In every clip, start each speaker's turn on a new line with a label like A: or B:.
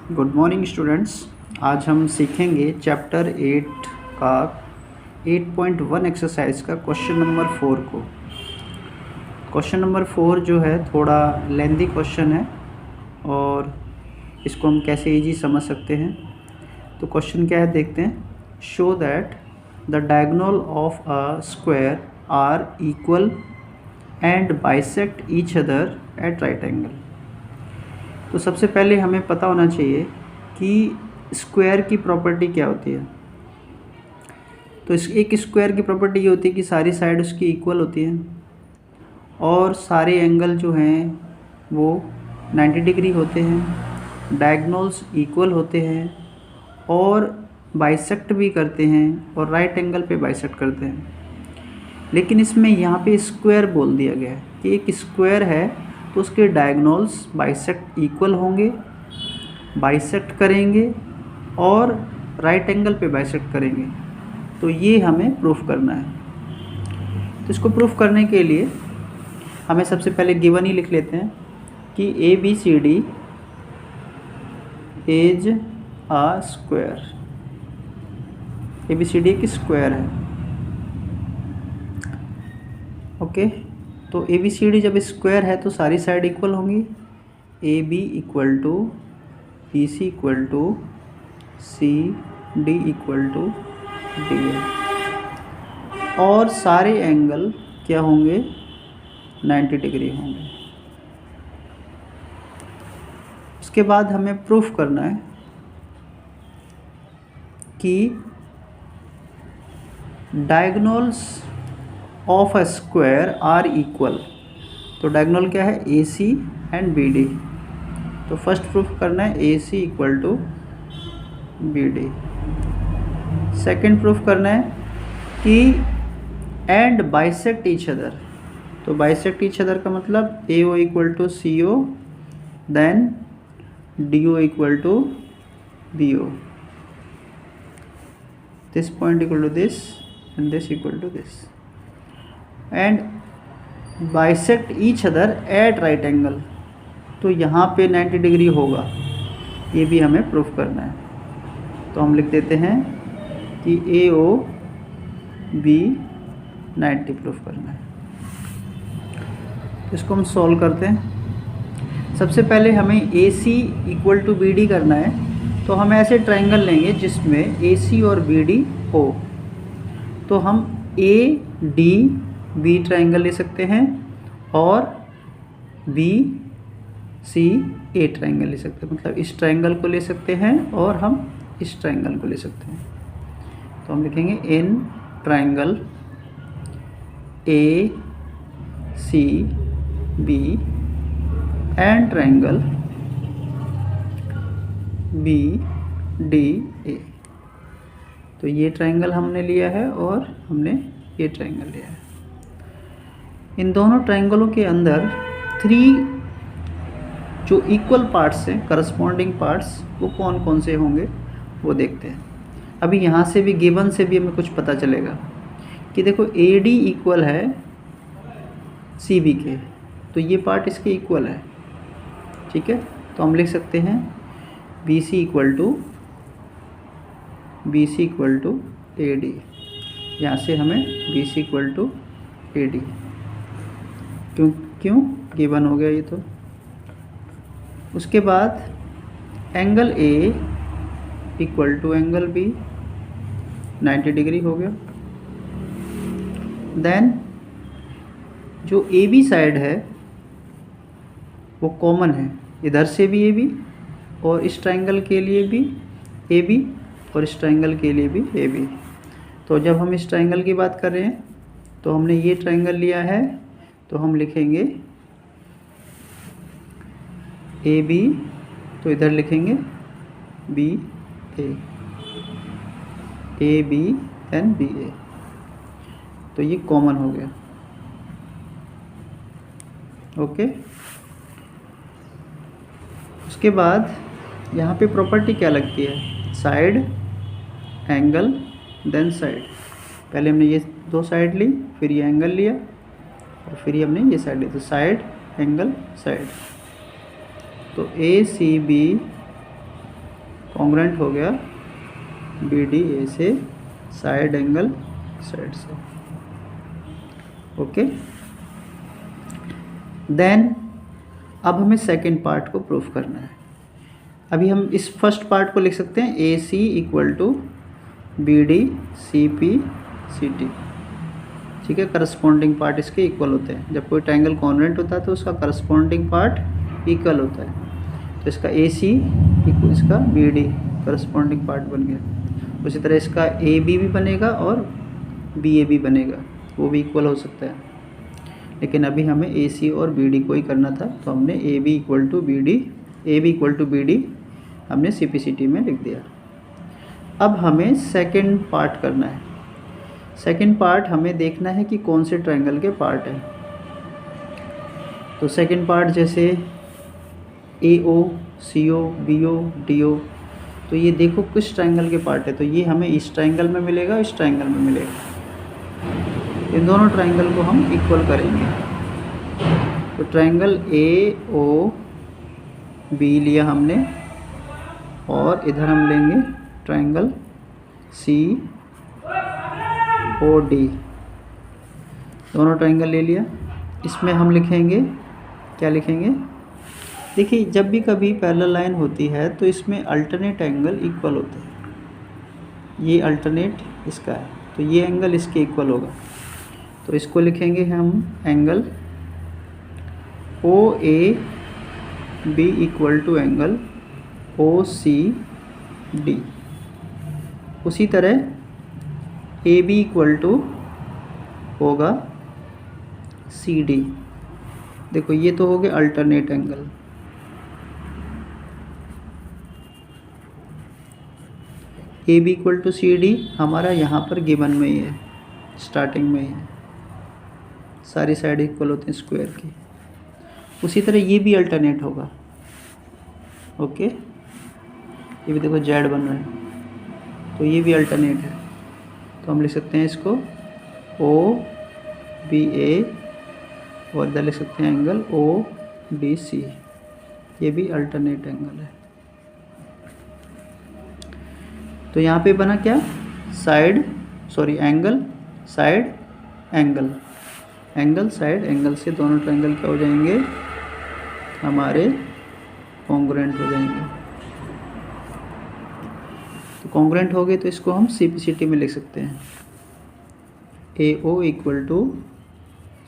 A: Good morning students. आज हम सीखेंगे चैप्टर 8 का 8.1 एक्सरसाइज का क्वेश्चन नंबर 4 को। क्वेश्चन नंबर 4 जो है थोड़ा लेंदी क्वेश्चन है और इसको हम कैसे इजी समझ सकते हैं। तो क्वेश्चन क्या है देखते हैं। Show that the diagonal of a square are equal and bisect each other at right angle. तो सबसे पहले हमें पता होना चाहिए कि स्क्वायर की प्रॉपर्टी क्या होती है। तो इस एक स्क्वायर की प्रॉपर्टी ये होती है कि सारी साइड उसकी इक्वल होती है और सारे एंगल जो हैं वो 90 डिग्री होते हैं, डायगोनल्स इक्वल होते हैं और बाइसेक्ट भी करते हैं और राइट एंगल पे बाइसेक्ट करते हैं। लेकिन इसमें यहाँ पे स्क्वायर बोल दिया गया है कि एक स्क्वायर है तो उसके डायगोनल्स बाइसेक्ट इक्वल होंगे, बाइसेक्ट करेंगे और राइट एंगल पे बाइसेक्ट करेंगे। तो ये हमें प्रूफ करना है। तो इसको प्रूफ करने के लिए हमें सबसे पहले गिवन ही लिख लेते हैं कि ABCD is a square. ABCD एक स्क्वायर है। ओके, तो ABCD जब स्क्वायर है तो सारी साइड इक्वल होंगी। AB equal to BC equal to CD equal to DA और सारे एंगल क्या होंगे 90 डिग्री होंगे। उसके बाद हमें प्रूफ करना है कि diagonals of a square are equal. तो डायगोनल क्या है AC एंड BD। तो फर्स्ट प्रूफ करना है AC equal to BD। Second proof करना है कि एंड बाइसेक्ट ईच अदर। तो बाइसेक्ट ईच अदर का मतलब AO equal to CO then DO equal to BO। This point equal to this and this equal to this and bisect each other at right angle. तो यहाँ पे 90 degree होगा, ये भी हमें प्रूफ करना है। तो हम लिख देते हैं कि AOB 90 प्रूफ करना है। इसको हम सॉल्व करते हैं। सबसे पहले हमें AC इक्वल टू BD करना है। तो हम ऐसे ट्रायंगल लेंगे जिसमें AC और BD हो। तो हम ADB ट्रायंगल ले सकते हैं और BCA ट्रायंगल ले सकते हैं। मतलब इस ट्रायंगल को ले सकते हैं और हम इस ट्रायंगल को ले सकते हैं। तो हम लिखेंगे in triangle ACB and triangle BDA। तो ये ट्रायंगल हमने लिया है और हमने ये ट्रायंगल लिया है। इन दोनों ट्रायंगलों के अंदर 3 जो इक्वल पार्ट्स हैं, करस्पॉन्डिंग पार्ट्स, वो कौन कौन से होंगे वो देखते हैं। अभी यहाँ से भी गिवन से भी हमें कुछ पता चलेगा कि देखो AD इक्वल है CB के, तो ये पार्ट इसके इक्वल है। ठीक है, तो हम लिख सकते हैं BC इक्वल टू AD। यहाँ से हमें BC इक्वल टू AD क्यों गिवन हो गया ये। तो उसके बाद angle A equal to angle B 90 degree हो गया। देन जो AB साइड है वो कॉमन है, इधर से भी AB और इस ट्रायंगल के लिए भी AB और इस ट्रायंगल के लिए भी AB। तो जब हम इस ट्रायंगल की बात कर रहे हैं तो हमने ये ट्रायंगल लिया है, तो हम लिखेंगे AB, तो इधर लिखेंगे BA, AB एंड BA। तो ये कॉमन हो गया। ओके, उसके बाद यहाँ पे प्रॉपर्टी क्या लगती है, साइड एंगल देन साइड। पहले हमने ये 2 साइड ली, फिर ये एंगल लिया और फिर ये हमने ये साइड ली। तो साइड एंगल साइड। तो ACB कॉन्ग्रेंट हो गया बी डी ए से साइड एंगल साइड से। ओके, देन अब हमें सेकेंड पार्ट को प्रूफ करना है। अभी हम इस फर्स्ट पार्ट को लिख सकते हैं A C equal to B D C P C T. ठीक है, करस्पॉन्डिंग पार्ट इसके इक्वल होते हैं। जब कोई ट्रायंगल कॉन्ग्रुएंट होता है तो उसका करस्पॉन्डिंग पार्ट इक्वल होता है। तो इसका ए सी इसका बी डी करस्पॉन्डिंग पार्ट बन गया। उसी तरह इसका ए बी भी बनेगा और बी ए भी बनेगा, वो भी इक्वल हो सकता है। लेकिन अभी हमें ए सी और बी डी को ही करना था, तो हमने A B equal to B D, A B equal to B D हमने सी पी सी टी में लिख दिया। अब हमें सेकंड पार्ट करना है। सेकंड पार्ट हमें देखना है कि कौन से ट्रायंगल के पार्ट हैं। तो सेकंड पार्ट जैसे ए ओ सी O B O D O, तो ये देखो किस ट्रायंगल के पार्ट है। तो ये हमें इस ट्रायंगल में मिलेगा, इस ट्रायंगल में मिलेगा। इन दोनों ट्रायंगल को हम इक्वल करेंगे। तो ट्रायंगल ए ओ बी लिया हमने, और इधर हम लेंगे ट्रायंगल सी ओ डी। दोनों ट्रायंगल ले लिया। इसमें हम लिखेंगे, क्या लिखेंगे? देखिए, जब भी कभी पैरेलल लाइन होती है तो इसमें अल्टरनेट एंगल इक्वल होते हैं। ये अल्टरनेट इसका है, तो ये एंगल इसके इक्वल होगा। तो इसको लिखेंगे हम angle O A B equal to angle O C D. उसी तरह ए बी इक्वल टू होगा सी डी। देखो, ये तो हो गया alternate angle. A B equal to C D हमारा यहाँ पर गिवन में ही है, स्टार्टिंग में ही है। सारी साइड इक्वल होते हैं स्क्वायर की। उसी तरह ये भी अल्टरनेट होगा। ओके, ये भी देखो जेड बन रहा है, तो ये भी अल्टरनेट है। तो हम लिख सकते हैं इसको ओ बी ए, और इधर लिख सकते हैं एंगल ओ बी सी। ये भी अल्टरनेट एंगल है। तो यहाँ पे बना क्या? Side, sorry angle side angle, angle side angle से दोनों ट्रायंगल क्या हो जाएंगे? हमारे कॉन्ग्रुएंट हो जाएंगे। तो कॉन्ग्रुएंट हो गए तो इसको हम सी पी सी टी में लिख सकते हैं। A O equal to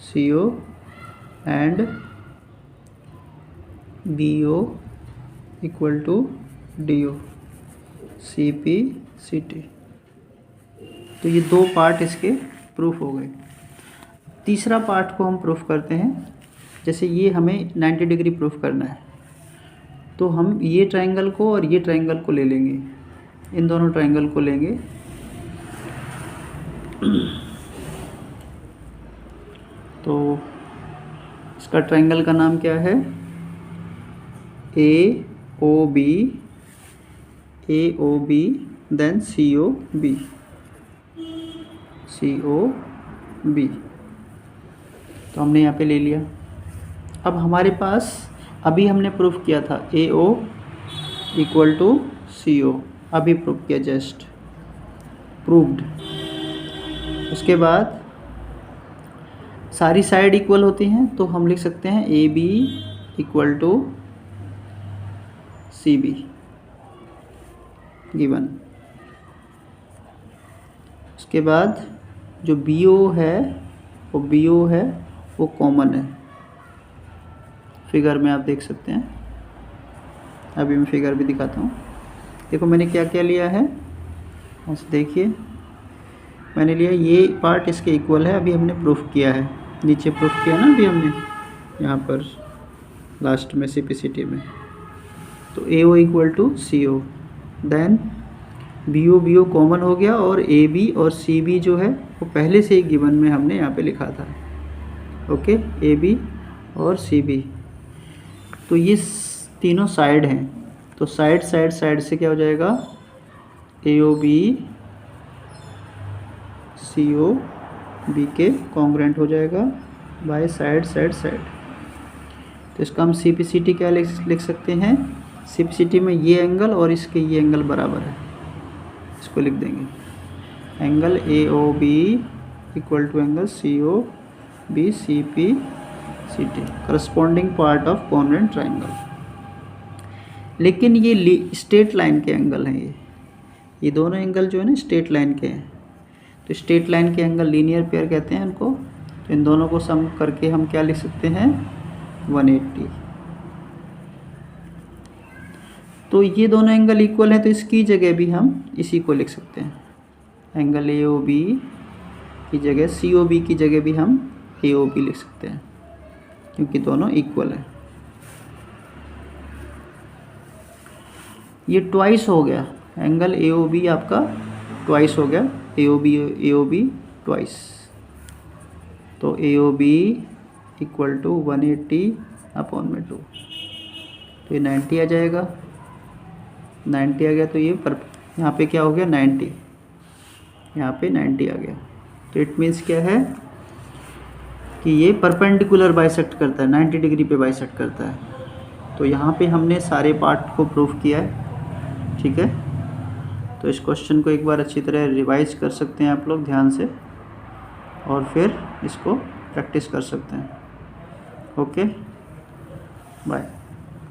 A: C O and B O equal to D O C P C T. तो ये दो पार्ट इसके प्रूफ हो गए। तीसरा पार्ट को हम प्रूफ करते हैं। जैसे ये हमें 90 डिग्री प्रूफ करना है, तो हम ये ट्रायंगल को और ये ट्रायंगल को ले लेंगे, इन दोनों ट्रायंगल को लेंगे। तो इसका ट्रायंगल का नाम क्या है? ए ओ बी देन सी ओ बी, सी ओ बी। तो हमने यहाँ पे ले लिया। अब हमारे पास अभी हमने प्रूफ किया था ए ओ इक्वल टू सी ओ, अभी प्रूफ किया, जस्ट प्रूव्ड। उसके बाद सारी साइड इक्वल होती हैं, तो हम लिख सकते हैं A B equal to C B given. उसके बाद जो बी ओ है वो कॉमन है। फिगर में आप देख सकते हैं, अभी मैं फिगर भी दिखाता हूँ। देखो मैंने क्या क्या लिया है, बस देखिए, मैंने लिया ये पार्ट इसके इक्वल है। अभी हमने प्रूफ किया है, नीचे प्रूफ किया ना अभी हमने, यहाँ पर लास्ट में CPCT में। तो AO equal to CO, then BO common हो गया, और AB और CB जो है वो पहले से ही गिवन में हमने यहाँ पे लिखा था। ओके, AB और CB, तो ये तीनों साइड हैं, तो साइड से क्या हो जाएगा, AOB COB के कॉन्ग्रुएंट हो जाएगा बाय साइड। तो इसका हम CPCT क्या लिख सकते हैं, सिम्प्लिसिटी में ये एंगल और इसके ये एंगल बराबर है, इसको लिख देंगे angle AOB equal to angle COB CP CT corresponding part of congruent triangle. लेकिन ये स्ट्रेट लाइन के एंगल हैं, ये दोनों एंगल जो है ना स्ट्रेट लाइन के हैं, तो स्ट्रेट लाइन के एंगल लीनियर पेयर कहते हैं इनको। तो इन दोनों को सम करके हम क्या लिख सकते हैं 180। तो ये दोनों एंगल इक्वल हैं, तो इसकी जगह भी हम इसी को लिख सकते हैं, एंगल AOB की जगह COB की जगह भी हम AOB लिख सकते हैं, क्योंकि दोनों इक्वल हैं। ये ट्वाइस हो गया, एंगल AOB आपका ट्वाइस हो गया, AOB ट्वाइस। तो AOB इक्वल टू 180/2, तो ये 90 आ जाएगा, 90 आ गया। तो ये यहाँ पे क्या हो गया 90, यहाँ पे 90 आ गया। तो इट मीन्स क्या है कि ये परपेंडिकुलर बाइसेक्ट करता है, 90 डिग्री पे बाइसेक्ट करता है। तो यहाँ पे हमने सारे पार्ट को प्रूव किया है, ठीक है। तो इस क्वेश्चन को एक बार अच्छी तरह रिवाइज कर सकते हैं आप लोग ध्यान से, और फिर इसको प्रैक्टिस कर सकते हैं। Okay, bye.